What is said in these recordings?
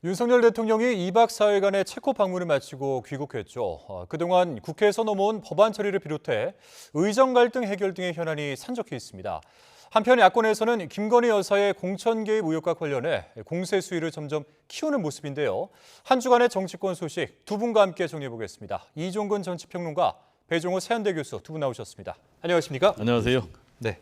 윤석열 대통령이 2박 4일간의 체코 방문을 마치고 귀국했죠. 그동안 국회에서 넘어온 법안 처리를 비롯해 의정 갈등 해결 등의 현안이 산적해 있습니다. 한편 야권에서는 김건희 여사의 공천 개입 의혹과 관련해 공세 수위를 점점 키우는 모습인데요. 한 주간의 정치권 소식 두 분과 함께 정리해 보겠습니다. 이종근 정치평론가, 배종호 세한대 교수 두 분 나오셨습니다. 안녕하십니까? 안녕하세요. 네.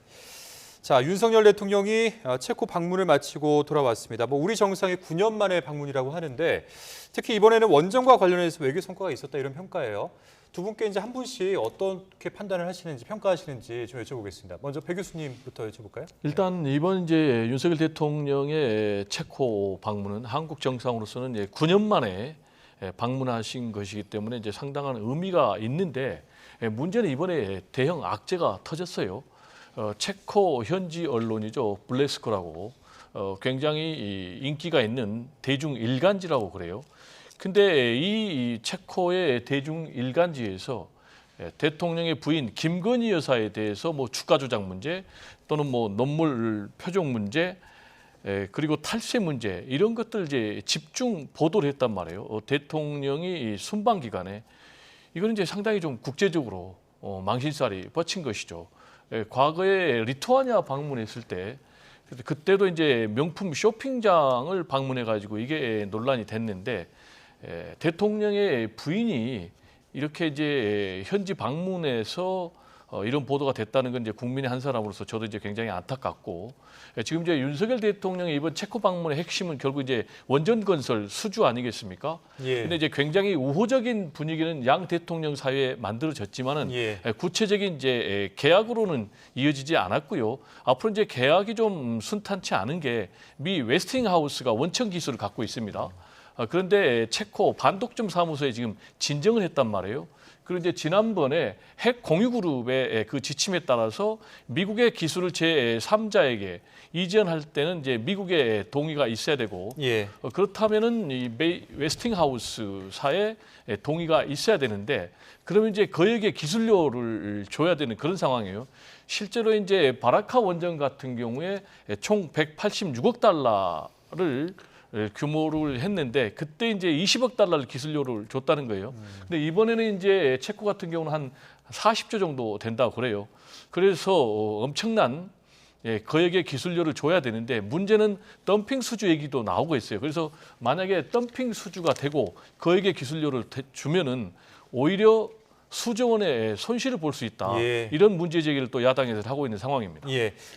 자, 윤석열 대통령이 체코 방문을 마치고 돌아왔습니다. 우리 정상이 9년 만에 방문이라고 하는데 특히 이번에는 원정과 관련해서 외교 성과가 있었다 이런 평가예요. 두 분께 이제 한 분씩 어떻게 판단을 하시는지 평가하시는지 좀 여쭤보겠습니다. 먼저 배 교수님부터 여쭤볼까요? 일단 이번 이제 윤석열 대통령의 체코 방문은 한국 정상으로서는 이제 9년 만에 방문하신 것이기 때문에 이제 상당한 의미가 있는데 문제는 이번에 대형 악재가 터졌어요. 체코 현지 언론이죠, 블레스코라고 굉장히 인기가 있는 대중 일간지라고 그래요. 근데 이 체코의 대중 일간지에서 대통령의 부인 김건희 여사에 대해서 주가 조작 문제 또는 논문 표적 문제 그리고 탈세 문제 이런 것들 이제 집중 보도를 했단 말이에요. 대통령이 순방 기간에 이거는 이제 상당히 좀 국제적으로 망신살이 뻗친 것이죠. 과거에 리투아니아 방문했을 때 그때도 이제 명품 쇼핑장을 방문해 가지고 이게 논란이 됐는데 대통령의 부인이 이렇게 이제 현지 방문해서 이런 보도가 됐다는 건 이제 국민의 한 사람으로서 저도 이제 굉장히 안타깝고 지금 이제 윤석열 대통령의 이번 체코 방문의 핵심은 결국 이제 원전 건설 수주 아니겠습니까? 예. 근데 이제 굉장히 우호적인 분위기는 양 대통령 사이에 만들어졌지만은 구체적인 이제 계약으로는 이어지지 않았고요. 앞으로 이제 계약이 좀 순탄치 않은 게 미 웨스팅하우스가 원천 기술을 갖고 있습니다. 그런데 체코 반독점 사무소에 지금 진정을 했단 말이에요. 그런데 지난번에 핵 공유 그룹의 그 지침에 따라서 미국의 기술을 제3자에게 이전할 때는 이제 미국의 동의가 있어야 되고 그렇다면은 이 웨스팅하우스사의 동의가 있어야 되는데 그러면 이제 그에게 기술료를 줘야 되는 그런 상황이에요. 실제로 이제 바라카 원전 같은 경우에 총 186억 달러를 규모를 했는데 그때 이제 20억 달러를 기술료를 줬다는 거예요. 근데 이번에는 이제 체코 같은 경우는 한 40조 정도 된다고 그래요. 그래서 엄청난 그에게 기술료를 줘야 되는데 문제는 덤핑 수주 얘기도 나오고 있어요. 그래서 만약에 덤핑 수주가 되고 그에게 기술료를 주면은 오히려 수조 원의 손실을 볼 수 있다. 이런 문제 제기를 또 야당에서 하고 있는 상황입니다.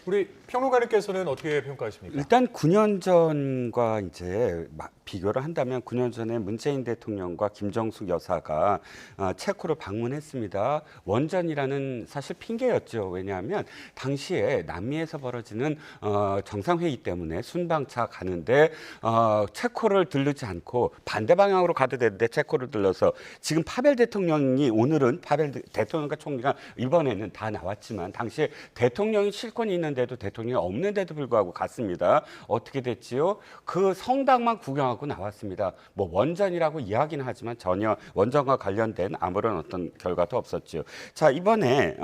우리 평론가님께서는 어떻게 평가하십니까? 일단 9년 전과 이제 비교를 한다면 9년 전에 문재인 대통령과 김정숙 여사가 체코를 방문했습니다. 원전이라는 사실 핑계였죠. 왜냐하면 당시에 남미에서 벌어지는 정상회의 때문에 순방차 가는데 체코를 들르지 않고 반대 방향으로 가도 되는데 체코를 들러서 지금 파벨 대통령이 오늘은 파벨 대통령과 총리가 이번에는 다 나왔지만 당시에 대통령이 실권이 있는데도 대통령이 없는데도 불구하고 갔습니다. 어떻게 됐지요? 그 성당만 구경하고 나왔습니다. 원전이라고 이야기는 하지만 전혀 원전과 관련된 아무런 어떤 결과도 없었죠. 자, 이번에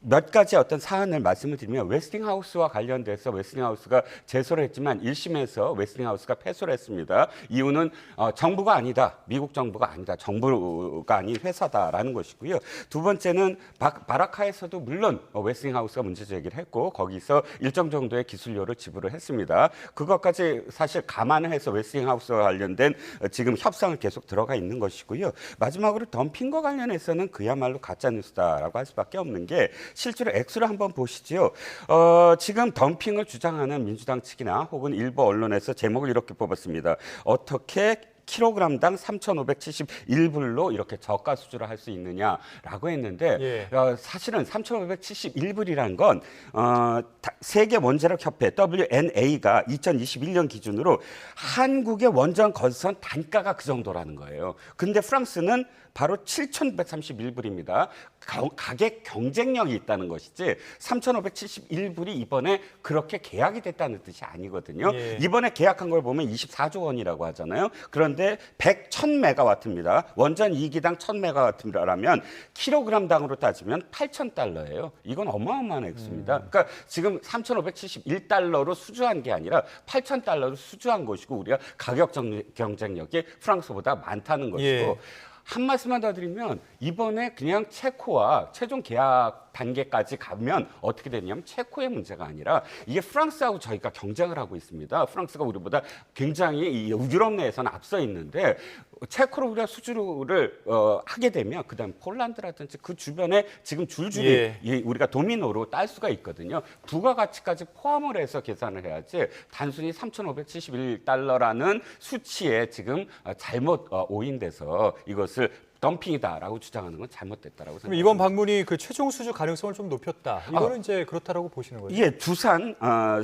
몇 가지 어떤 사안을 말씀을 드리면 웨스팅하우스와 관련돼서 웨스팅하우스가 제소를 했지만 1심에서 웨스팅하우스가 패소를 했습니다. 이유는 정부가 아니다. 미국 정부가 아니다. 정부가 아닌 회사다라는 것이고요. 두 번째는 바라카에서도 물론 웨스팅하우스가 문제 제기를 했고 거기서 일정 정도의 기술료를 지불을 했습니다. 그것까지 사실 감안을 해서 웨스팅하우스와 관련된 지금 협상을 계속 들어가 있는 것이고요. 마지막으로 덤핑과 관련해서는 그야말로 가짜뉴스다라고 할 수밖에 없는 게 실제로 액수를 한번 보시죠. 지금 덤핑을 주장하는 민주당 측이나 혹은 일부 언론에서 제목을 이렇게 뽑았습니다. 어떻게 킬로그램당 3,571불로 이렇게 저가 수주를 할 수 있느냐라고 했는데 사실은 3,571불이라는 건 세계 원자력 협회 WNA가 2021년 기준으로 한국의 원전 건설 단가가 그 정도라는 거예요. 근데 프랑스는 바로 7,131불입니다. 가격 경쟁력이 있다는 것이지 3,571불이 이번에 그렇게 계약이 됐다는 뜻이 아니거든요. 이번에 계약한 걸 보면 24조 원이라고 하잖아요. 그런데 최대 100,000메가와트입니다. 원전 2기당 1,000메가와트라면 킬로그램당으로 따지면 $8,000예요. 이건 어마어마한 액수입니다. 그러니까 지금 3,571달러로 수주한 게 아니라 $8,000로 수주한 것이고 우리가 가격 경쟁력이 프랑스보다 많다는 것이고 예. 한 말씀만 더 드리면 이번에 그냥 체코와 최종 계약 단계까지 가면 어떻게 되냐면 체코의 문제가 아니라 이게 프랑스하고 저희가 경쟁을 하고 있습니다. 프랑스가 우리보다 굉장히 이 유럽 내에서는 앞서 있는데 체코로 우리가 수주를 하게 되면 그다음 폴란드라든지 그 주변에 지금 줄줄이 예. 우리가 도미노로 딸 수가 있거든요. 부가가치까지 포함을 해서 계산을 해야지 단순히 3,571달러라는 수치에 지금 잘못 오인돼서 이것을 덤핑이다라고 주장하는 건 잘못됐다라고 그럼 생각합니다. 이번 방문이 그 최종 수주 가능성을 좀 높였다. 이거는 이제 그렇다라고 보시는 거죠? 예, 두산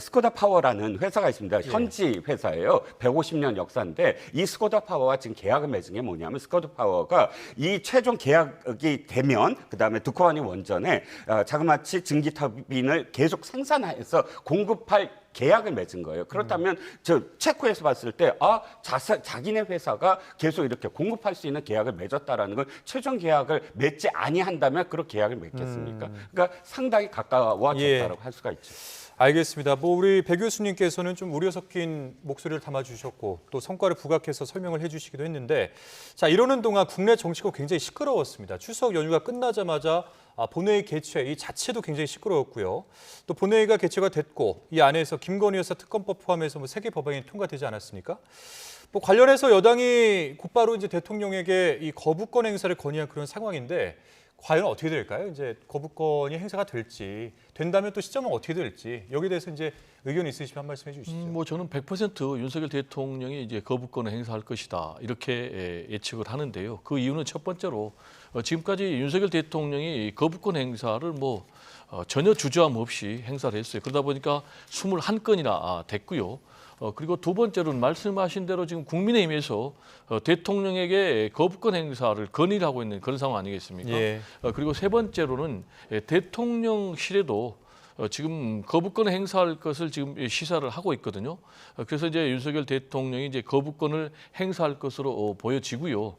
스코다 파워라는 회사가 있습니다. 현지 회사예요. 150년 역사인데 이 스코다 파워와 지금 계약을 맺은 게 뭐냐면 스코다 파워가 이 최종 계약이 되면 그다음에 두코아니 원전에 자그마치 증기 터빈을 계속 생산해서 공급할 계약을 맺은 거예요. 그렇다면 저 체코에서 봤을 때 자기네 회사가 계속 이렇게 공급할 수 있는 계약을 맺었다라는 건 최종 계약을 맺지 아니한다면 그런 계약을 맺겠습니까? 그러니까 상당히 가까워졌다라고 할 수가 있죠. 알겠습니다. 우리 배 교수님께서는 좀 우려 섞인 목소리를 담아주셨고 또 성과를 부각해서 설명을 해주시기도 했는데 자 이러는 동안 국내 정치가 굉장히 시끄러웠습니다. 추석 연휴가 끝나자마자 본회의 개최 이 자체도 굉장히 시끄러웠고요. 또 본회의가 개최가 됐고 이 안에서 김건희 여사 특검법 포함해서 3개 법안이 통과되지 않았습니까? 관련해서 여당이 곧바로 이제 대통령에게 이 거부권 행사를 건의한 그런 상황인데 과연 어떻게 될까요? 이제 거부권이 행사가 될지 된다면 또 시점은 어떻게 될지 여기에 대해서 이제 의견 있으시면 한 말씀 해주시죠. 저는 100% 윤석열 대통령이 이제 거부권을 행사할 것이다 이렇게 예측을 하는데요. 그 이유는 첫 번째로 지금까지 윤석열 대통령이 거부권 행사를 전혀 주저함 없이 행사를 했어요. 그러다 보니까 21건이나 됐고요. 그리고 두 번째로는 말씀하신 대로 지금 국민의힘에서 대통령에게 거부권 행사를 건의를 하고 있는 그런 상황 아니겠습니까? 예. 그리고 세 번째로는 대통령실에도 지금 거부권을 행사할 것을 지금 시사를 하고 있거든요. 그래서 이제 윤석열 대통령이 이제 거부권을 행사할 것으로 보여지고요.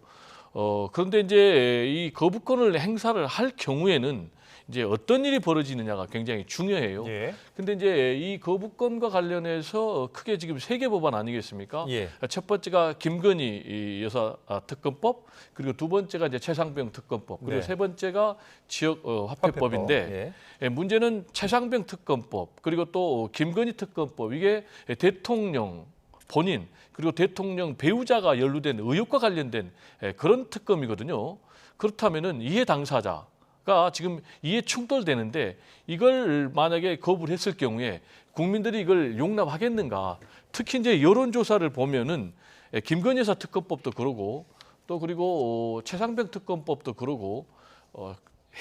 그런데 이제 이 거부권을 행사를 할 경우에는 이제 어떤 일이 벌어지느냐가 굉장히 중요해요. 예. 근데 이제 이 거부권과 관련해서 크게 지금 3개 법안 아니겠습니까? 예. 첫 번째가 김건희 여사 특검법, 그리고 두 번째가 이제 최상병 특검법, 그리고 네. 세 번째가 지역 화폐법인데 문제는 최상병 특검법 그리고 또 김건희 특검법 이게 대통령 본인 그리고 대통령 배우자가 연루된 의혹과 관련된 그런 특검이거든요. 그렇다면은 이해 당사자가 지금 이해 충돌되는데 이걸 만약에 거부를 했을 경우에 국민들이 이걸 용납하겠는가? 특히 이제 여론조사를 보면은 김건희 여사 특검법도 그러고 또 그리고 최상병 특검법도 그러고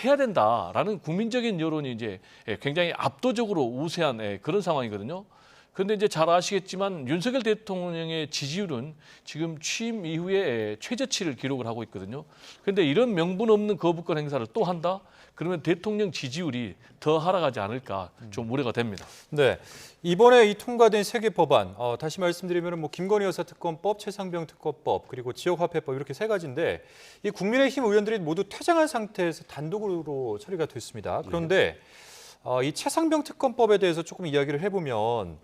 해야 된다라는 국민적인 여론이 이제 굉장히 압도적으로 우세한 그런 상황이거든요. 그런데 이제 잘 아시겠지만 윤석열 대통령의 지지율은 지금 취임 이후에 최저치를 기록을 하고 있거든요. 그런데 이런 명분 없는 거부권 행사를 또 한다? 그러면 대통령 지지율이 더 하락하지 않을까 좀 우려가 됩니다. 네, 이번에 이 통과된 3개 법안 다시 말씀드리면 김건희 여사 특검법, 최상병 특검법 그리고 지역화폐법 이렇게 3가지인데 이 국민의힘 의원들이 모두 퇴장한 상태에서 단독으로 처리가 됐습니다. 그런데 이 최상병 특검법에 대해서 조금 이야기를 해보면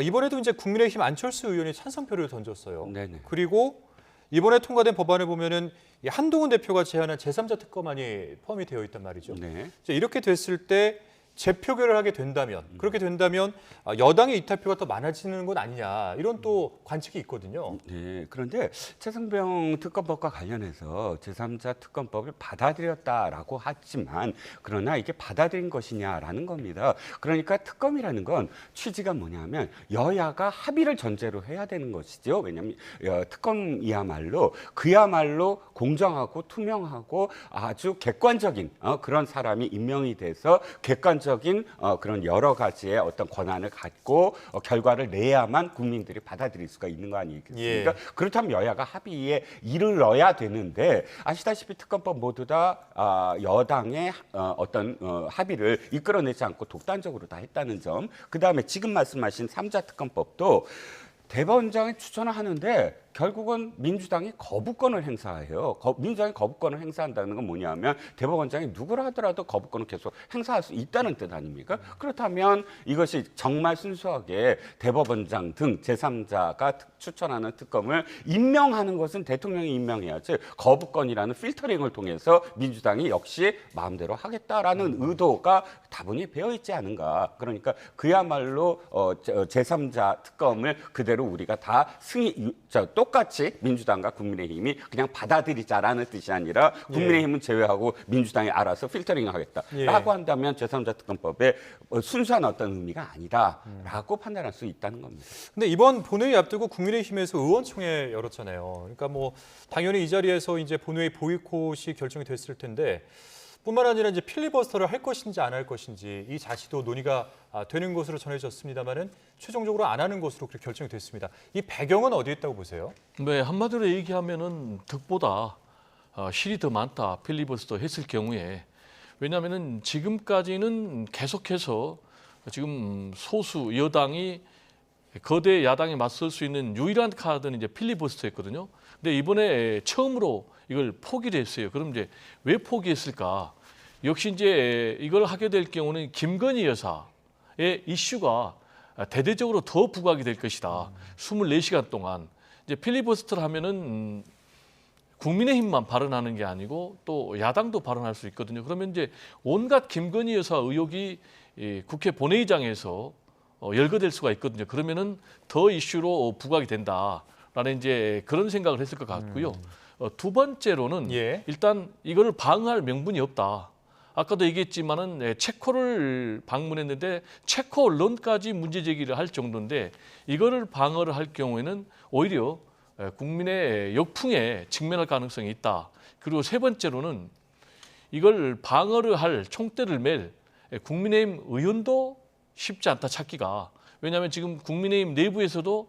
이번에도 이제 국민의힘 안철수 의원이 찬성표를 던졌어요. 네네. 그리고 이번에 통과된 법안을 보면은 이 한동훈 대표가 제안한 제3자 특검안이 포함이 되어 있단 말이죠. 네. 이렇게 됐을 때 재표결을 하게 된다면 그렇게 된다면 여당의 이탈표가 더 많아지는 건 아니냐 이런 또 관측이 있거든요. 네, 그런데 최상병 특검법과 관련해서 제3자 특검법을 받아들였다라고 하지만 그러나 이게 받아들인 것이냐라는 겁니다. 그러니까 특검이라는 건 취지가 뭐냐면 여야가 합의를 전제로 해야 되는 것이죠. 왜냐하면 특검이야말로 그야말로 공정하고 투명하고 아주 객관적인 그런 사람이 임명이 돼서 객관적인 그런 여러 가지의 어떤 권한을 갖고 결과를 내야만 국민들이 받아들일 수가 있는 거 아니겠습니까? 예. 그렇다면 여야가 합의에 이르러야 되는데 아시다시피 특검법 모두 다 여당의 어떤 합의를 이끌어내지 않고 독단적으로 다 했다는 점. 그다음에 지금 말씀하신 3자 특검법도 대법원장이 추천을 하는데 결국은 민주당이 거부권을 행사해요. 민주당이 거부권을 행사한다는 건 뭐냐면 대법원장이 누구라 하더라도 거부권을 계속 행사할 수 있다는 뜻 아닙니까? 그렇다면 이것이 정말 순수하게 대법원장 등 제3자가 추천하는 특검을 임명하는 것은 대통령이 임명해야지 거부권이라는 필터링을 통해서 민주당이 역시 마음대로 하겠다라는 의도가 다분히 배어 있지 않은가. 그러니까 그야말로 제3자 특검을 그대로 우리가 다 똑같이 민주당과 국민의힘이 그냥 받아들이자라는 뜻이 아니라 국민의힘은 제외하고 민주당이 알아서 필터링하겠다라고 한다면 제3자 특검법에 순수한 어떤 의미가 아니다라고 판단할 수 있다는 겁니다. 근데 이번 본회의 앞두고 국민의힘에서 의원총회 열었잖아요. 그러니까 뭐 당연히 이 자리에서 이제 본회의 보이콧이 결정이 됐을 텐데 뿐만 아니라 이제 필리버스터를 할 것인지 안 할 것인지 이 자체도 논의가 되는 것으로 전해졌습니다만은 최종적으로 안 하는 것으로 그렇게 결정이 됐습니다. 이 배경은 어디에 있다고 보세요? 네, 한마디로 얘기하면은 득보다 실이 더 많다. 필리버스터 했을 경우에. 왜냐하면은 지금까지는 계속해서 지금 소수 여당이 거대 야당에 맞설 수 있는 유일한 카드는 이제 필리버스터였거든요. 근데 이번에 처음으로 이걸 포기를 했어요. 그럼 이제 왜 포기했을까? 역시 이제 이걸 하게 될 경우는 김건희 여사의 이슈가 대대적으로 더 부각이 될 것이다. 24시간 동안 이제 필리버스터를 하면은 국민의힘만 발언하는 게 아니고 또 야당도 발언할 수 있거든요. 그러면 이제 온갖 김건희 여사 의혹이 국회 본회의장에서 열거될 수가 있거든요. 그러면은 더 이슈로 부각이 된다라는 이제 그런 생각을 했을 것 같고요. 두 번째로는 일단 이걸 방어할 명분이 없다. 아까도 얘기했지만은 체코를 방문했는데 체코 언론까지 문제 제기를 할 정도인데 이거를 방어를 할 경우에는 오히려 국민의 역풍에 직면할 가능성이 있다. 그리고 세 번째로는 이걸 방어를 할 총대를 맬 국민의힘 의원도 쉽지 않다 찾기가. 왜냐하면 지금 국민의힘 내부에서도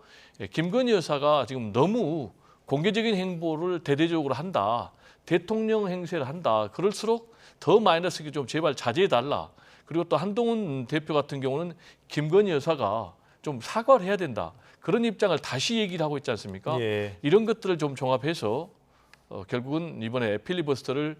김건희 여사가 지금 너무 공개적인 행보를 대대적으로 한다. 대통령 행세를 한다. 그럴수록 더 마이너스가 좀 제발 자제해달라. 그리고 또 한동훈 대표 같은 경우는 김건희 여사가 좀 사과를 해야 된다. 그런 입장을 다시 얘기를 하고 있지 않습니까? 이런 것들을 좀 종합해서 결국은 이번에 필리버스터를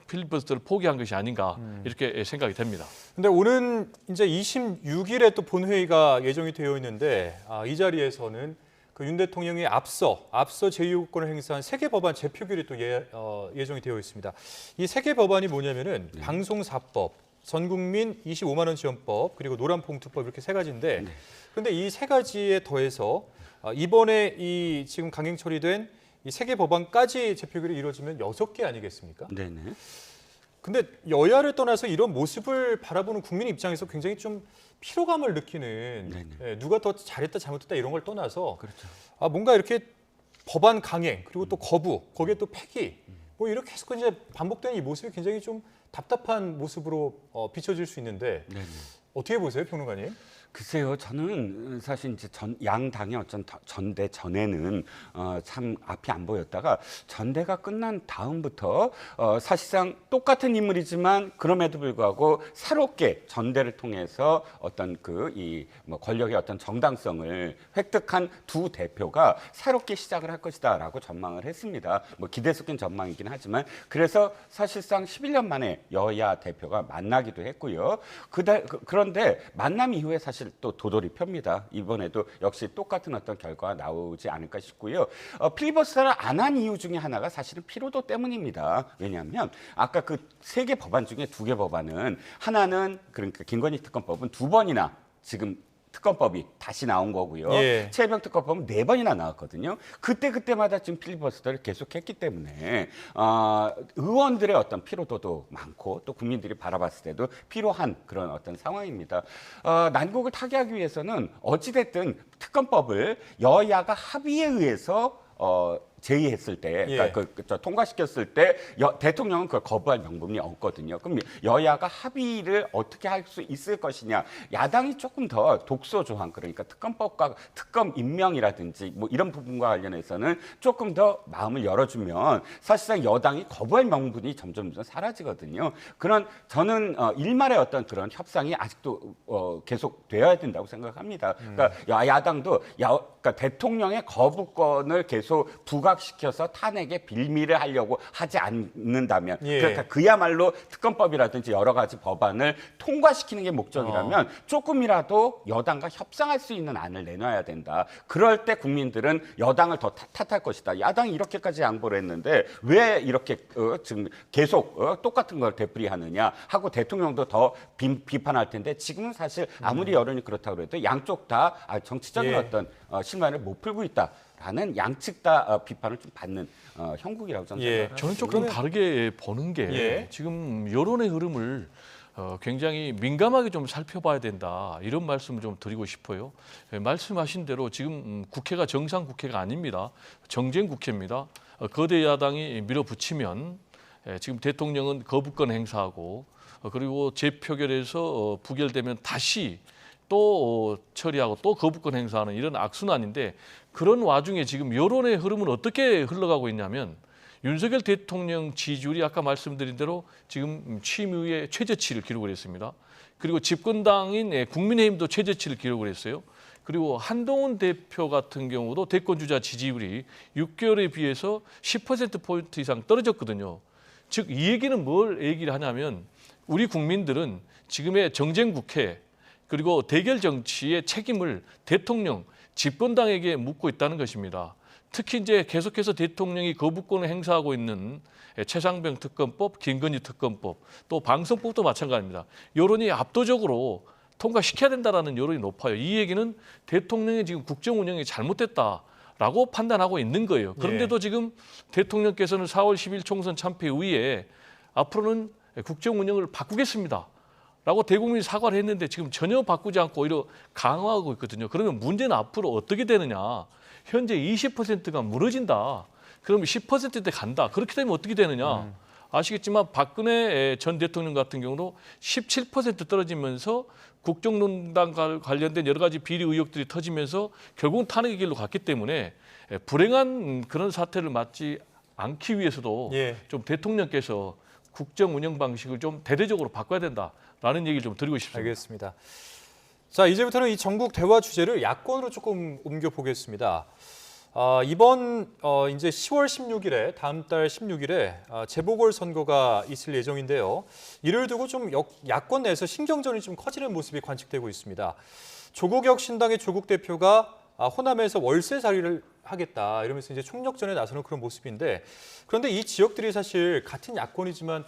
필리버스터를 포기한 것이 아닌가 이렇게 생각이 됩니다. 근데 오는 이제 26일에 또 본회의가 예정이 되어 있는데 이 자리에서는 그 윤 대통령이 앞서 제2요구권을 행사한 3개 법안 재표결이 또 예정이 되어 있습니다. 이 3개 법안이 뭐냐면은 방송사법, 전국민 25만 원 지원법, 그리고 노란봉투법 이렇게 3가지인데 그런데 이 3가지에 더해서 이번에 이 지금 강행 처리된 이 3개 법안까지 재표결이 이루어지면 6개 아니겠습니까? 네네. 근데 여야를 떠나서 이런 모습을 바라보는 국민 입장에서 굉장히 좀 피로감을 느끼는 누가 더 잘했다 잘못했다 이런 걸 떠나서 뭔가 이렇게 법안 강행 그리고 또 거부 거기에 또 폐기 뭐 이렇게 계속 이제 반복되는 이 모습이 굉장히 좀 답답한 모습으로 비춰질 수 있는데 어떻게 보세요, 평론가님? 글쎄요, 저는 사실 이제 양당의 어떤 전대 전에는 참 앞이 안 보였다가 전대가 끝난 다음부터 사실상 똑같은 인물이지만 그럼에도 불구하고 새롭게 전대를 통해서 어떤 뭐 권력의 어떤 정당성을 획득한 두 대표가 새롭게 시작을 할 것이다라고 전망을 했습니다. 뭐 기대 섞인 전망이긴 하지만 그래서 사실상 11년 만에 여야 대표가 만나기도 했고요. 그런데 만남 이후에 사실 또 도돌이 펴니다. 이번에도 역시 똑같은 어떤 결과가 나오지 않을까 싶고요. 필리버스터를 안 한 이유 중에 하나가 사실은 피로도 때문입니다. 왜냐하면 아까 그 3개 법안 중에 2개 법안은 하나는 그러니까 김건희 특검법은 2번이나 지금 특검법이 다시 나온 거고요. 최혜병 특검법은 4번이나 나왔거든요. 그때마다 지금 필리버스터를 계속했기 때문에 의원들의 어떤 피로도도 많고 또 국민들이 바라봤을 때도 피로한 그런 어떤 상황입니다. 난국을 타개하기 위해서는 어찌됐든 특검법을 여야가 합의에 의해서 제의했을 때, 예. 그러니까 통과시켰을 때 대통령은 그걸 거부할 명분이 없거든요. 그럼 여야가 합의를 어떻게 할 수 있을 것이냐? 야당이 조금 더 독소 조항, 그러니까 특검법과 특검 임명이라든지 뭐 이런 부분과 관련해서는 조금 더 마음을 열어주면 사실상 여당이 거부할 명분이 점점 사라지거든요. 그런 저는 일말의 어떤 그런 협상이 아직도 계속 되어야 된다고 생각합니다. 그러니까 야당도 그러니까 대통령의 거부권을 계속 부각시켜서 탄핵에 빌미를 하려고 하지 않는다면, 예. 그러니까 그야말로 특검법이라든지 여러 가지 법안을 통과시키는 게 목적이라면 조금이라도 여당과 협상할 수 있는 안을 내놔야 된다. 그럴 때 국민들은 여당을 더 탓할 것이다. 야당이 이렇게까지 양보를 했는데 왜 이렇게 지금 계속 똑같은 걸 되풀이하느냐 하고 대통령도 더 비판할 텐데, 지금은 사실 아무리 여론이 그렇다고 해도 양쪽 다 정치적인 예. 어떤 실마리를 못 풀고 있다라는 양측 다 비판을 좀 받는 형국이라고 저는 예. 생각합니다. 저는 조금 다르게 보는 게 예. 지금 여론의 흐름을 굉장히 민감하게 좀 살펴봐야 된다, 이런 말씀을 좀 드리고 싶어요. 말씀하신 대로 지금 국회가 정상 국회가 아닙니다. 정쟁 국회입니다. 거대 야당이 밀어붙이면 지금 대통령은 거부권 행사하고 그리고 재표결에서 부결되면 다시 또 처리하고 또 거부권 행사하는 이런 악순환인데, 그런 와중에 지금 여론의 흐름은 어떻게 흘러가고 있냐면 윤석열 대통령 지지율이 아까 말씀드린 대로 지금 취임 이후에 최저치를 기록을 했습니다. 그리고 집권당인 국민의힘도 최저치를 기록을 했어요. 그리고 한동훈 대표 같은 경우도 대권주자 지지율이 6개월에 비해서 10%포인트 이상 떨어졌거든요. 즉 이 얘기는 뭘 얘기를 하냐면 우리 국민들은 지금의 정쟁 국회 그리고 대결 정치의 책임을 대통령, 집권당에게 묻고 있다는 것입니다. 특히 이제 계속해서 대통령이 거부권을 행사하고 있는 최상병 특검법, 김건희 특검법, 또 방송법도 마찬가지입니다. 여론이 압도적으로 통과시켜야 된다라는 여론이 높아요. 이 얘기는 대통령이 지금 국정 운영이 잘못됐다라고 판단하고 있는 거예요. 그런데도 지금 대통령께서는 4월 10일 총선 참패 이후에 앞으로는 국정 운영을 바꾸겠습니다 라고 대국민이 사과를 했는데 지금 전혀 바꾸지 않고 오히려 강화하고 있거든요. 그러면 문제는 앞으로 어떻게 되느냐. 현재 20%가 무너진다. 그러면 10%대 간다. 그렇게 되면 어떻게 되느냐. 아시겠지만 박근혜 전 대통령 같은 경우도 17% 떨어지면서 국정농단 관련된 여러 가지 비리 의혹들이 터지면서 결국은 탄핵의 길로 갔기 때문에 불행한 그런 사태를 맞지 않기 위해서도 예. 좀 대통령께서 국정 운영 방식을 좀 대대적으로 바꿔야 된다라는 얘기를 좀 드리고 싶습니다. 알겠습니다. 자, 이제부터는 이 전국 대화 주제를 야권으로 조금 옮겨 보겠습니다. 이번 이제 10월 16일에 다음 달 16일에 재보궐 선거가 있을 예정인데요. 이를 두고 좀 야권 내에서 신경전이 좀 커지는 모습이 관측되고 있습니다. 조국혁 신당의 조국 대표가 호남에서 월세 자리를 하겠다 이러면서 이제 총력전에 나서는 그런 모습인데, 그런데 이 지역들이 사실 같은 야권이지만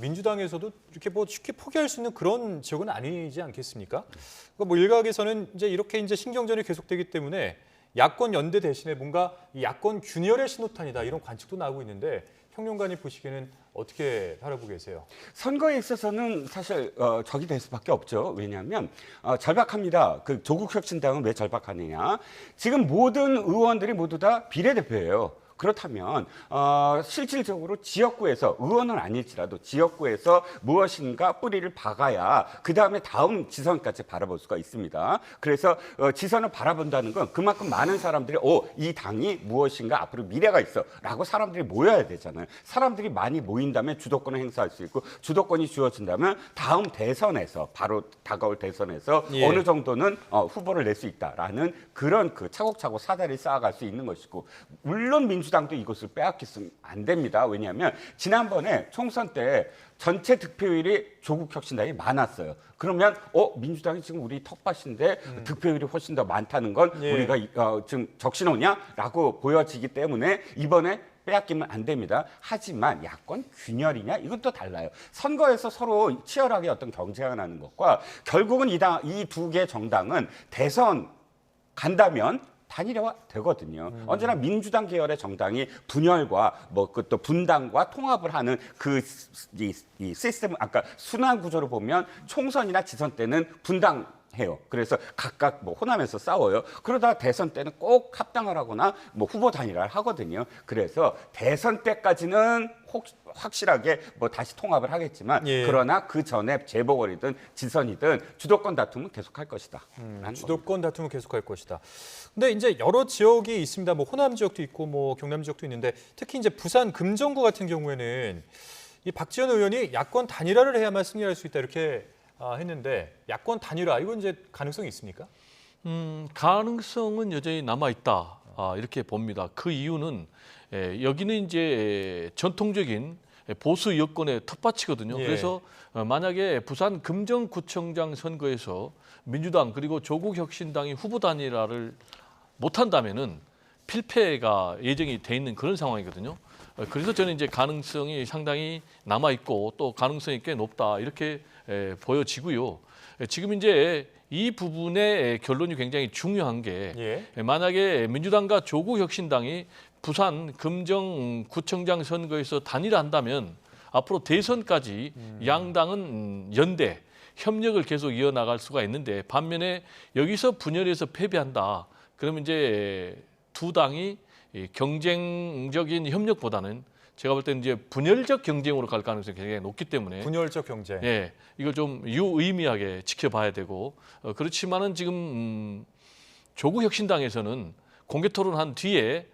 민주당에서도 이렇게 뭐 쉽게 포기할 수 있는 그런 지역은 아니지 않겠습니까? 그러니까 뭐 일각에서는 이제 이렇게 이제 신경전이 계속되기 때문에 야권 연대 대신에 뭔가 이 야권 균열의 신호탄이다 이런 관측도 나오고 있는데, 평론가님 보시기에는 어떻게 바라보고 계세요? 선거에 있어서는 사실 적이 될 수밖에 없죠. 왜냐하면 절박합니다. 그 조국혁신당은 왜 절박하느냐? 지금 모든 의원들이 모두 다 비례대표예요. 그렇다면 실질적으로 지역구에서, 의원은 아닐지라도 지역구에서 무엇인가 뿌리를 박아야 그다음에 다음 지선까지 바라볼 수가 있습니다. 그래서 지선을 바라본다는 건 그만큼 많은 사람들이 이 당이 무엇인가 앞으로 미래가 있어 라고 사람들이 모여야 되잖아요. 사람들이 많이 모인다면 주도권을 행사할 수 있고, 주도권이 주어진다면 다음 대선에서, 바로 다가올 대선에서 예. 어느 정도는 후보를 낼 수 있다라는 그런 차곡차곡 사다리를 쌓아갈 수 있는 것이고, 물론 민주당도 이것을 빼앗기면 안 됩니다. 왜냐하면 지난번에 총선 때 전체 득표율이 조국혁신당이 많았어요. 그러면 민주당이 지금 우리 텃밭인데 득표율이 훨씬 더 많다는 건 예. 우리가 지금 적신호냐라고 보여지기 때문에 이번에 빼앗기면 안 됩니다. 하지만 야권 균열이냐? 이건 또 달라요. 선거에서 서로 치열하게 어떤 경쟁을 하는 것과 결국은 이 두 개 정당은 대선 간다면 단일화 되거든요. 언제나 민주당 계열의 정당이 분열과 또 분당과 통합을 하는 이 시스템, 아까 순환 구조로 보면 총선이나 지선 때는 분당 해요. 그래서 각각 뭐 호남에서 싸워요. 그러다 대선 때는 꼭 합당을 하거나 뭐 후보 단일화를 하거든요. 그래서 대선 때까지는 확실하게 뭐 다시 통합을 하겠지만 예. 그러나 그 전에 재보궐이든 지선이든 주도권 다툼은 계속할 것이다. 라는 주도권 다툼은 계속할 것이다. 근데 이제 여러 지역이 있습니다. 뭐 호남 지역도 있고 뭐 경남 지역도 있는데 특히 이제 부산 금정구 같은 경우에는 이 박지원 의원이 야권 단일화를 해야만 승리할 수 있다 이렇게 했는데 야권 단일화 이건 이제 가능성이 있습니까? 가능성은 여전히 남아 있다. 이렇게 봅니다. 그 이유는 여기는 이제 전통적인 보수 여권의 텃밭이거든요. 예. 그래서 만약에 부산 금정구청장 선거에서 민주당 그리고 조국혁신당이 후보 단일화를 못한다면은 필패가 예정이 돼 있는 그런 상황이거든요. 그래서 저는 이제 가능성이 상당히 남아 있고 또 가능성이 꽤 높다 이렇게 보여지고요. 지금 이제 이 부분의 결론이 굉장히 중요한 게 만약에 민주당과 조국혁신당이 부산 금정구청장 선거에서 단일화한다면 앞으로 대선까지 양당은 연대 협력을 계속 이어나갈 수가 있는데 반면에 여기서 분열해서 패배한다. 그러면 이제 두 당이 경쟁적인 협력보다는 제가 볼 때는 이제 분열적 경쟁으로 갈 가능성이 굉장히 높기 때문에 분열적 경쟁. 예, 이거 좀 유의미하게 지켜봐야 되고 그렇지만은 지금 조국혁신당에서는 공개 토론한 뒤에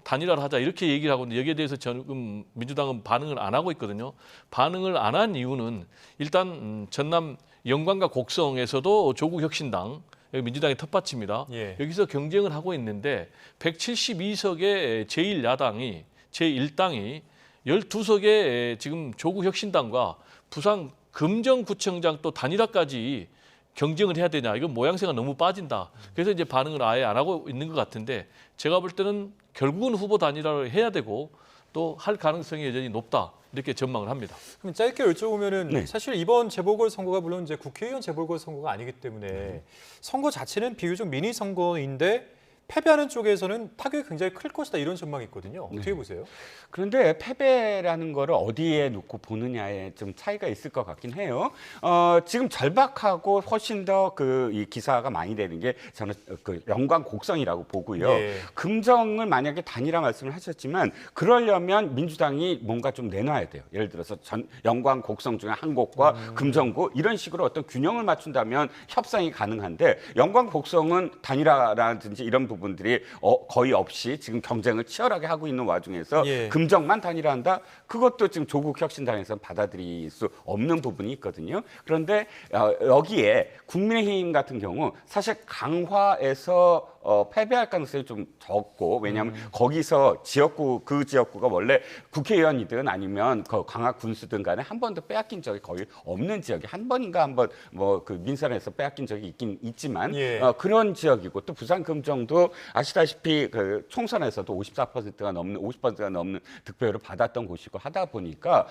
단일화를 하자 이렇게 얘기를 하고 있는데 여기에 대해서 지금 민주당은 반응을 안 하고 있거든요. 반응을 안 한 이유는 일단 전남 영광과 곡성에서도 조국혁신당 여기 민주당의 텃밭입니다. 예. 여기서 경쟁을 하고 있는데 172석의 제1야당이 제1당이 12석의 지금 조국혁신당과 부산 금정구청장 또 단일화까지 경쟁을 해야 되냐. 이건 모양새가 너무 빠진다. 그래서 이제 반응을 아예 안 하고 있는 것 같은데 제가 볼 때는 결국은 후보 단일화를 해야 되고 또 할 가능성이 여전히 높다. 이렇게 전망을 합니다. 그럼 짧게 여쭤보면은 네. 사실 이번 재보궐 선거가 물론 이제 국회의원 재보궐 선거가 아니기 때문에 선거 자체는 비교적 미니 선거인데 패배하는 쪽에서는 타격이 굉장히 클 것이다 이런 전망이 있거든요. 어떻게 보세요? 그런데 패배라는 거를 어디에 놓고 보느냐에 좀 차이가 있을 것 같긴 해요. 지금 절박하고 훨씬 더 이 기사가 많이 되는 게 저는 그 영광 곡성이라고 보고요. 예. 금정을 만약에 단일화 말씀을 하셨지만 그러려면 민주당이 뭔가 좀 내놔야 돼요. 예를 들어서 영광 곡성 중에 한 곳과 금정구 이런 식으로 어떤 균형을 맞춘다면 협상이 가능한데 영광 곡성은 단일화라든지 이런 부분들이 거의 없이 지금 경쟁을 치열하게 하고 있는 와중에서 예. 금정만 단일화한다? 그것도 지금 조국혁신당에서는 받아들일 수 없는 부분이 있거든요. 그런데 여기에 국민의힘 같은 경우 사실 강화에서 패배할 가능성이 좀 적고 왜냐하면 거기서 그 지역구가 원래 국회의원이든 아니면 강화 군수든 간에 한 번도 빼앗긴 적이 거의 없는 지역이 한 번인가 한 번 뭐 그 민선에서 빼앗긴 적이 있긴 있지만 예. 그런 지역이고 또 부산 금정도 아시다시피 그 총선에서도 50%가 넘는 득표율을 받았던 곳이고 하다 보니까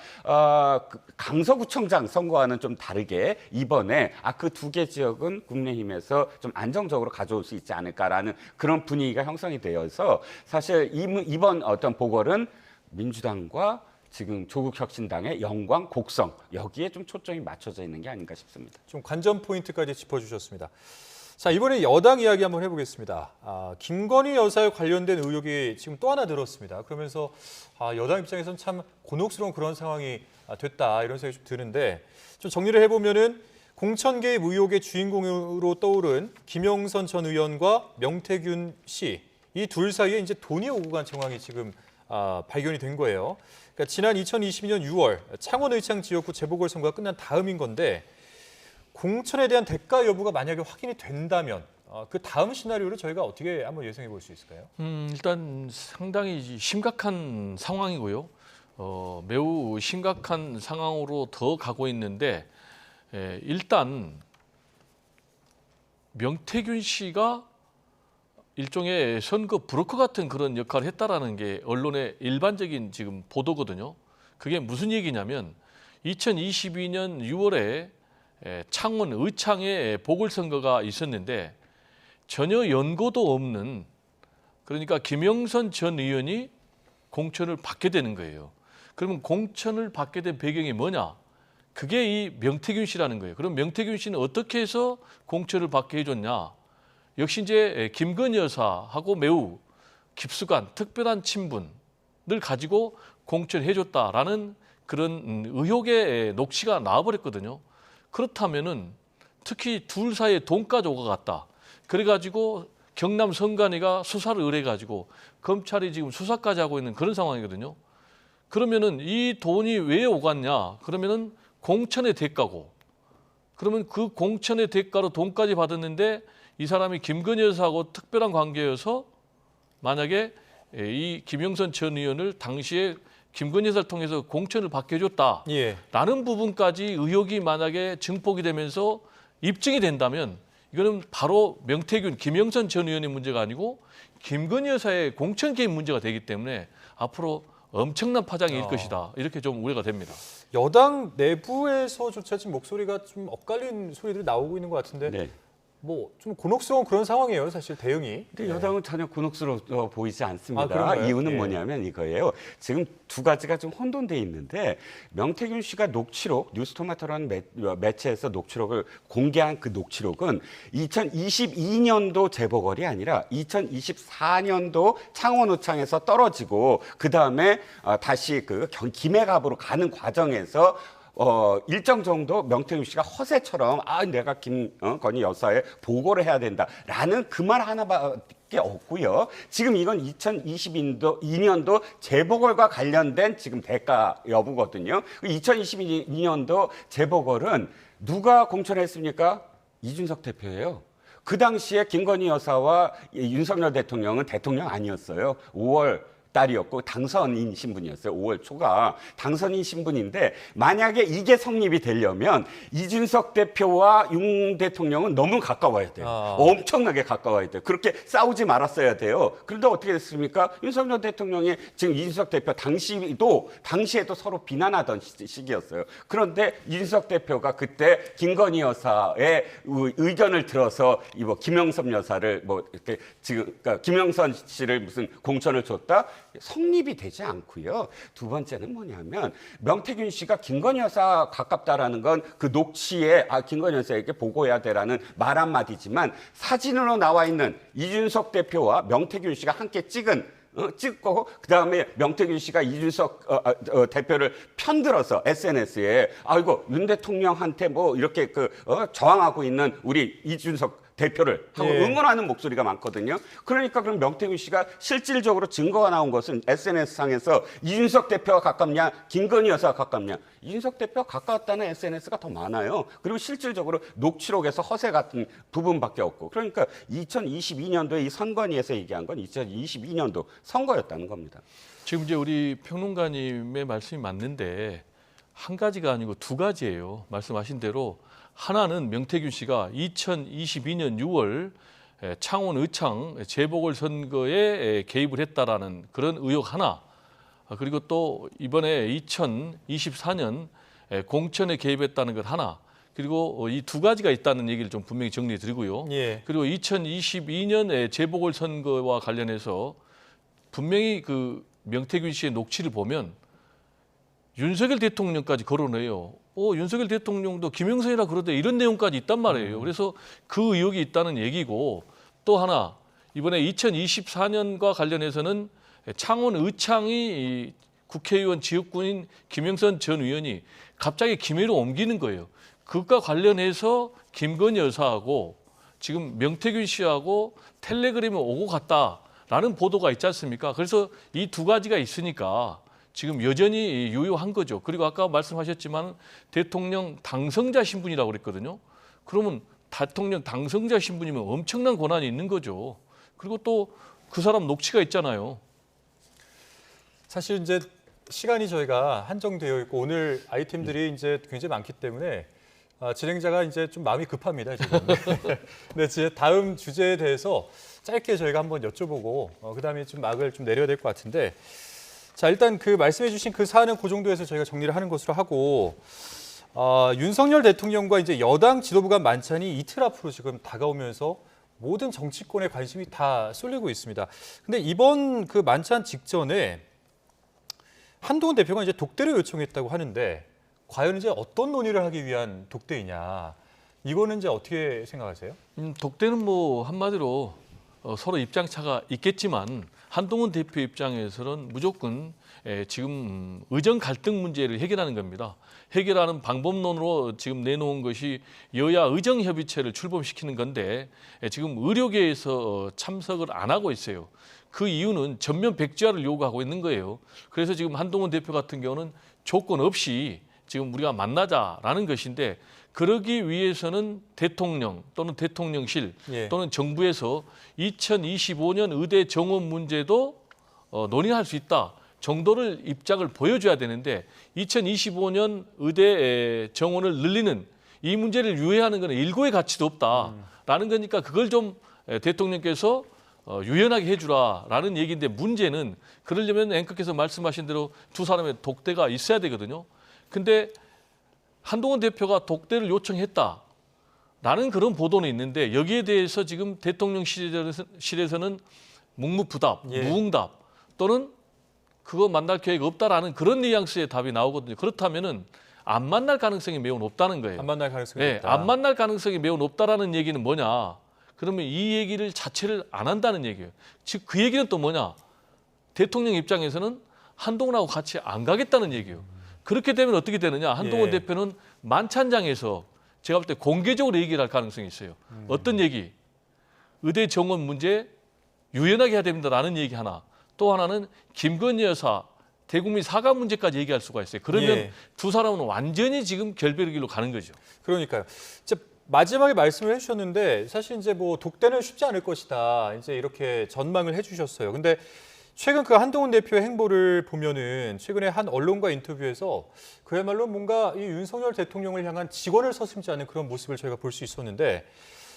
강서구청장 선거와는 좀 다르게 이번에 그 두 개 지역은 국민의힘에서 좀 안정적으로 가져올 수 있지 않을까라는 그런 분위기가 형성이 되어서 사실 이번 어떤 보궐은 민주당과 지금 조국혁신당의 영광, 곡성 여기에 좀 초점이 맞춰져 있는 게 아닌가 싶습니다. 좀 관전 포인트까지 짚어주셨습니다. 자, 이번에 여당 이야기 한번 해보겠습니다. 김건희 여사에 관련된 의혹이 지금 또 하나 늘었습니다. 그러면서 여당 입장에서는 참 곤혹스러운 그런 상황이 됐다 이런 생각이 좀 드는데 좀 정리를 해보면은 공천 개입 의혹의 주인공으로 떠오른 김영선 전 의원과 명태균 씨 이 둘 사이에 이제 돈이 오고 간 정황이 지금 발견이 된 거예요. 그러니까 지난 2022년 6월 창원 의창 지역구 재보궐선거가 끝난 다음인 건데 공천에 대한 대가 여부가 만약에 확인이 된다면 그 다음 시나리오를 저희가 어떻게 한번 예상해 볼 수 있을까요? 일단 상당히 심각한 상황이고요. 매우 심각한 상황으로 더 가고 있는데 일단 명태균 씨가 일종의 선거 브로커 같은 그런 역할을 했다라는 게 언론의 일반적인 지금 보도거든요. 그게 무슨 얘기냐면 2022년 6월에 창원 의창에 보궐선거가 있었는데 전혀 연고도 없는 그러니까 김영선 전 의원이 공천을 받게 되는 거예요. 그러면 공천을 받게 된 배경이 뭐냐? 그게 이 명태균 씨라는 거예요. 그럼 명태균 씨는 어떻게 해서 공천을 받게 해줬냐? 역시 이제 김건희 여사하고 매우 깊숙한 특별한 친분을 가지고 공천을 해줬다라는 그런 의혹의 녹취가 나와버렸거든요. 그렇다면은 특히 둘 사이에 돈까지 오가갔다. 그래가지고 경남 선관위가 수사를 의뢰해가지고 검찰이 지금 수사까지 하고 있는 그런 상황이거든요. 그러면은 이 돈이 왜 오갔냐? 그러면은 공천의 대가고. 그러면 그 공천의 대가로 돈까지 받았는데 이 사람이 김건희 여사하고 특별한 관계여서 만약에 이 김영선 전 의원을 당시에 김건희 여사를 통해서 공천을 받게 해줬다라는 예. 부분까지 의혹이 만약에 증폭이 되면서 입증이 된다면 이거는 바로 명태균, 김영선 전 의원의 문제가 아니고 김건희 여사의 공천 개입 문제가 되기 때문에 앞으로 엄청난 파장이 일 것이다. 이렇게 좀 우려가 됩니다. 여당 내부에서조차 지금 목소리가 좀 엇갈린 소리들이 나오고 있는 것 같은데 네. 뭐 좀 곤혹스러운 그런 상황이에요, 사실 대응이. 근데 여당은 전혀 곤혹스러워 보이지 않습니다. 그런가요? 이유는 예. 뭐냐면 이거예요. 지금 두 가지가 좀 혼돈돼 있는데 명태균 씨가 녹취록, 뉴스토마토라는 매체에서 녹취록을 공개한 그 녹취록은 2022년도 재보궐이 아니라 2024년도 창원우창에서 떨어지고 그 다음에 다시 그 김해갑으로 가는 과정에서 일정 정도 명태균 씨가 허세처럼 내가 김건희 여사에 보고를 해야 된다라는 그 말 하나밖에 없고요. 지금 이건 2022년도 재보궐과 관련된 지금 대가 여부거든요. 2022년도 재보궐은 누가 공천했습니까? 이준석 대표예요. 그 당시에 김건희 여사와 윤석열 대통령은 대통령 아니었어요. 5월 딸이었고 당선인 신분이었어요. 5월 초가 당선인 신분인데 만약에 이게 성립이 되려면 이준석 대표와 윤 대통령은 너무 가까워야 돼요. 엄청나게 가까워야 돼요. 그렇게 싸우지 말았어야 돼요. 그런데 어떻게 됐습니까? 윤석열 대통령이 지금 이준석 대표 당시에도 서로 비난하던 시기였어요. 그런데 이준석 대표가 그때 김건희 여사의 의견을 들어서 김영선 여사를 이렇게 지금 그러니까 김영선 씨를 무슨 공천을 줬다? 성립이 되지 않고요. 두 번째는 뭐냐면 명태균 씨가 김건희 여사 가깝다라는 건 그 녹취에 김건희 여사에게 보고해야 되라는 말 한마디지만 사진으로 나와 있는 이준석 대표와 명태균 씨가 함께 찍고 그다음에 명태균 씨가 이준석 대표를 편들어서 SNS에 이거 윤 대통령한테 이렇게 저항하고 있는 우리 이준석 대표를 하고 응원하는 목소리가 많거든요. 그러니까 그럼 명태균 씨가 실질적으로 증거가 나온 것은 SNS상에서 이준석 대표가 가깝냐, 김건희 여사가 가깝냐. 이준석 대표가 가까웠다는 SNS가 더 많아요. 그리고 실질적으로 녹취록에서 허세 같은 부분밖에 없고. 그러니까 2022년도에 이 선관위에서 얘기한 건 2022년도 선거였다는 겁니다. 지금 이제 우리 평론가님의 말씀이 맞는데 한 가지가 아니고 두 가지예요. 말씀하신 대로 하나는 명태균 씨가 2022년 6월 창원 의창 재보궐 선거에 개입을 했다라는 그런 의혹 하나, 그리고 또 이번에 2024년 공천에 개입했다는 것 하나, 그리고 이 두 가지가 있다는 얘기를 좀 분명히 정리해 드리고요. 그리고 2022년 재보궐 선거와 관련해서 분명히 그 명태균 씨의 녹취를 보면 윤석열 대통령까지 거론해요. 윤석열 대통령도 김영선이라 그러대 이런 내용까지 있단 말이에요. 그래서 그 의혹이 있다는 얘기고, 또 하나 이번에 2024년과 관련해서는 창원 의창이 국회의원 지역구인 김영선 전 의원이 갑자기 김해로 옮기는 거예요. 그것과 관련해서 김건희 여사하고 지금 명태균 씨하고 텔레그램이 오고 갔다라는 보도가 있지 않습니까? 그래서 이 두 가지가 있으니까 지금 여전히 유효한 거죠. 그리고 아까 말씀하셨지만 대통령 당선자 신분이라고 그랬거든요. 그러면 대통령 당선자 신분이면 엄청난 권한이 있는 거죠. 그리고 또 그 사람 녹취가 있잖아요. 사실 이제 시간이 저희가 한정되어 있고 오늘 아이템들이 이제 굉장히 많기 때문에 진행자가 이제 좀 마음이 급합니다, 지금. 네, 이제 다음 주제에 대해서 짧게 저희가 한번 여쭤보고 그다음에 좀 막을 좀 내려야 될 것 같은데, 자, 일단 그 말씀해주신 그 사안은 그 정도에서 저희가 정리를 하는 것으로 하고, 윤석열 대통령과 이제 여당 지도부가 만찬이 이틀 앞으로 지금 다가오면서 모든 정치권의 관심이 다 쏠리고 있습니다. 근데 이번 그 만찬 직전에 한동훈 대표가 이제 독대를 요청했다고 하는데 과연 이제 어떤 논의를 하기 위한 독대이냐. 이거는 이제 어떻게 생각하세요? 독대는 뭐 한마디로 서로 입장차가 있겠지만 한동훈 대표 입장에서는 무조건 지금 의정 갈등 문제를 해결하는 겁니다. 해결하는 방법론으로 지금 내놓은 것이 여야 의정협의체를 출범시키는 건데 지금 의료계에서 참석을 안 하고 있어요. 그 이유는 전면 백지화를 요구하고 있는 거예요. 그래서 지금 한동훈 대표 같은 경우는 조건 없이 지금 우리가 만나자라는 것인데 그러기 위해서는 대통령 또는 대통령실 예. 또는 정부에서 2025년 의대 정원 문제도 논의할 수 있다 정도를 입장을 보여줘야 되는데 2025년 의대 정원을 늘리는 이 문제를 유예하는 것은 일고의 가치도 없다라는 거니까 그걸 좀 대통령께서 유연하게 해주라라는 얘기인데 문제는 그러려면 앵커께서 말씀하신 대로 두 사람의 독대가 있어야 되거든요. 근데 한동훈 대표가 독대를 요청했다라는 그런 보도는 있는데 여기에 대해서 지금 대통령실에서는 묵묵부답, 예. 무응답 또는 그거 만날 계획 없다라는 그런 뉘앙스의 답이 나오거든요. 그렇다면은 안 만날 가능성이 매우 높다는 거예요. 안 만날 가능성이 네, 높다. 안 만날 가능성이 매우 높다라는 얘기는 뭐냐? 그러면 이 얘기를 자체를 안 한다는 얘기예요. 즉 그 얘기는 또 뭐냐? 대통령 입장에서는 한동훈하고 같이 안 가겠다는 얘기예요. 그렇게 되면 어떻게 되느냐? 한동훈 예. 대표는 만찬장에서 제가 볼 때 공개적으로 얘기를 할 가능성이 있어요. 어떤 얘기? 의대 정원 문제 유연하게 해야 됩니다라는 얘기 하나. 또 하나는 김건희 여사 대국민 사과 문제까지 얘기할 수가 있어요. 그러면 예. 두 사람은 완전히 지금 결별의 길로 가는 거죠. 그러니까요. 이제 마지막에 말씀을 해주셨는데 사실 이제 뭐 독대는 쉽지 않을 것이다. 이제 이렇게 전망을 해주셨어요. 근데 최근 그 한동훈 대표의 행보를 보면은 최근에 한 언론과 인터뷰에서 그야말로 뭔가 이 윤석열 대통령을 향한 직언을 서슴지 않은 그런 모습을 저희가 볼 수 있었는데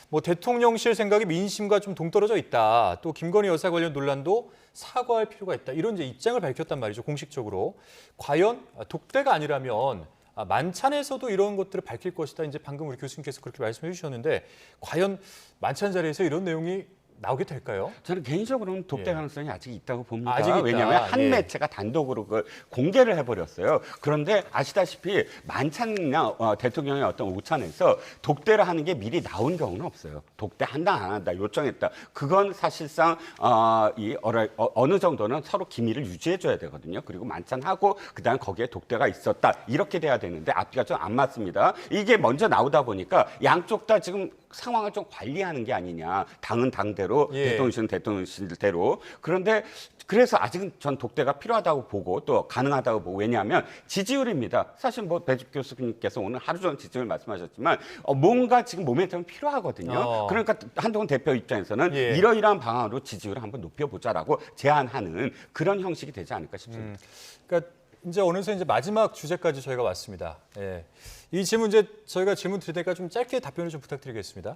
뭐 대통령실 생각이 민심과 좀 동떨어져 있다. 또 김건희 여사 관련 논란도 사과할 필요가 있다. 이런 이제 입장을 밝혔단 말이죠. 공식적으로. 과연 독대가 아니라면 만찬에서도 이런 것들을 밝힐 것이다. 이제 방금 우리 교수님께서 그렇게 말씀해 주셨는데 과연 만찬 자리에서 이런 내용이 나오게 될까요? 저는 개인적으로는 독대 예. 가능성이 아직 있다고 봅니다. 아직 있다. 왜냐하면 한 예. 매체가 단독으로 그걸 공개를 해버렸어요. 그런데 아시다시피 만찬이나 대통령의 어떤 오찬에서 독대를 하는 게 미리 나온 경우는 없어요. 독대 한다 안 한다 요청했다. 그건 사실상 어느 정도는 서로 기밀을 유지해줘야 되거든요. 그리고 만찬하고 그다음 거기에 독대가 있었다 이렇게 돼야 되는데 앞뒤가 좀 안 맞습니다. 이게 먼저 나오다 보니까 양쪽 다 지금 상황을 좀 관리하는 게 아니냐. 당은 당대로, 예. 대통령실은 대통령실대로. 그런데 그래서 아직은 전 독대가 필요하다고 보고 또 가능하다고 보고 왜냐하면 지지율입니다. 사실 뭐 배집 교수님께서 오늘 하루 종일 지지율 말씀하셨지만 뭔가 지금 모멘텀이 필요하거든요. 그러니까 한동훈 대표 입장에서는 예. 이러이러한 방안으로 지지율을 한번 높여보자라고 제안하는 그런 형식이 되지 않을까 싶습니다. 그러니까 이제 어느새 이제 마지막 주제까지 저희가 왔습니다. 예. 이 질문 이제 저희가 질문 드릴 테니까 좀 짧게 답변을 좀 부탁드리겠습니다.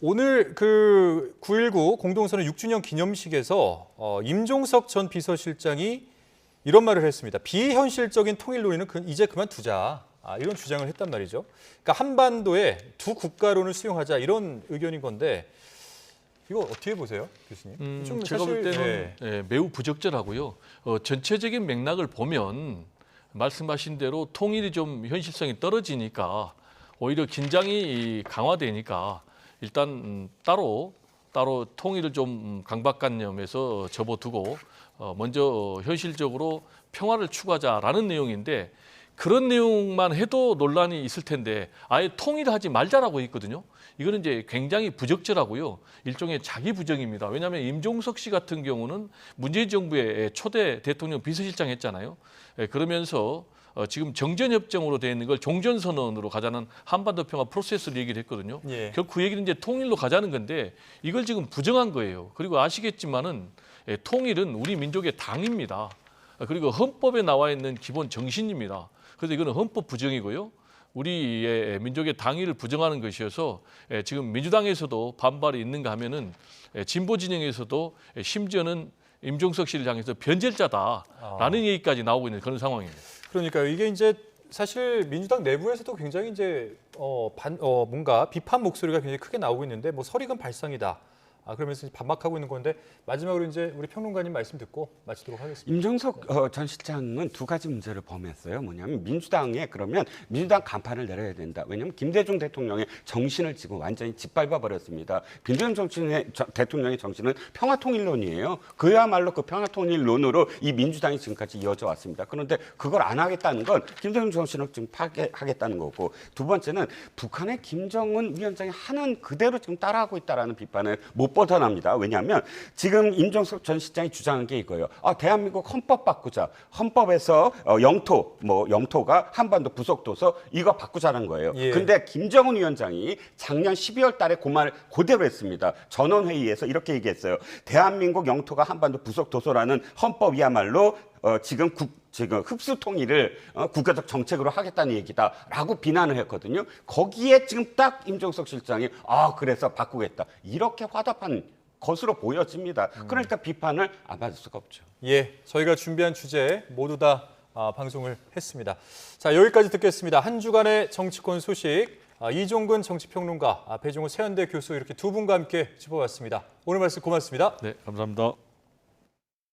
오늘 그 9.19 공동선언 6주년 기념식에서 임종석 전 비서실장이 이런 말을 했습니다. 비현실적인 통일 논의는 이제 그만두자. 이런 주장을 했단 말이죠. 그러니까 한반도에 두 국가론을 수용하자 이런 의견인 건데 이거 어떻게 보세요, 교수님? 좀 제가 볼 사실, 때는 네. 매우 부적절하고요. 전체적인 맥락을 보면 말씀하신 대로 통일이 좀 현실성이 떨어지니까 오히려 긴장이 강화되니까 일단 따로 통일을 좀 강박관념에서 접어두고 먼저 현실적으로 평화를 추구하자라는 내용인데 그런 내용만 해도 논란이 있을 텐데 아예 통일하지 말자라고 있거든요. 이거는 이제 굉장히 부적절하고요. 일종의 자기 부정입니다. 왜냐하면 임종석 씨 같은 경우는 문재인 정부의 초대 대통령 비서실장 했잖아요. 그러면서 지금 정전협정으로 되어 있는 걸 종전선언으로 가자는 한반도 평화 프로세스를 얘기를 했거든요. 예. 결국 그 얘기는 이제 통일로 가자는 건데 이걸 지금 부정한 거예요. 그리고 아시겠지만은 통일은 우리 민족의 당입니다. 그리고 헌법에 나와 있는 기본 정신입니다. 그래서 이거는 헌법 부정이고요. 우리의 민족의 당위를 부정하는 것이어서 지금 민주당에서도 반발이 있는가 하면은 진보 진영에서도 심지어는 임종석 씨를 향해서 변절자다라는 얘기까지 나오고 있는 그런 상황입니다. 그러니까요. 이게 이제 사실 민주당 내부에서도 굉장히 이제 뭔가 비판 목소리가 굉장히 크게 나오고 있는데 뭐 설익은 발상이다. 그러면서 반박하고 있는 건데 마지막으로 이제 우리 평론가님 말씀 듣고 마치도록 하겠습니다. 임종석 전 실장은 두 가지 문제를 범했어요. 뭐냐면 민주당에 그러면 민주당 간판을 내려야 된다. 왜냐하면 김대중 대통령의 정신을 지금 완전히 짓밟아 버렸습니다. 김대중 대통령의 정신은 평화통일론이에요. 그야말로 그 평화통일론으로 이 민주당이 지금까지 이어져 왔습니다. 그런데 그걸 안 하겠다는 건 김대중 정신을 지금 파괴하겠다는 거고, 두 번째는 북한의 김정은 위원장이 하는 그대로 지금 따라하고 있다라는 비판을 못 벗어납니다. 왜냐하면 지금 임종석 전 실장이 주장한 게 이거예요. 대한민국 헌법 바꾸자. 헌법에서 영토가 한반도 부속도서 이거 바꾸자는 거예요. 예. 근데 김정은 위원장이 작년 12월 달에 그 말을 그대로 했습니다. 전원회의에서 이렇게 얘기했어요. 대한민국 영토가 한반도 부속도서라는 헌법이야말로 지금 흡수 통일을 국가적 정책으로 하겠다는 얘기다라고 비난을 했거든요. 거기에 지금 딱 임종석 실장이 그래서 바꾸겠다. 이렇게 화답한 것으로 보여집니다. 그러니까 비판을 안 받을 수가 없죠. 예, 저희가 준비한 주제 모두 다 방송을 했습니다. 자, 여기까지 듣겠습니다. 한 주간의 정치권 소식 이종근 정치평론가, 배종호 세연대 교수 이렇게 두 분과 함께 짚어봤습니다. 오늘 말씀 고맙습니다. 네, 감사합니다.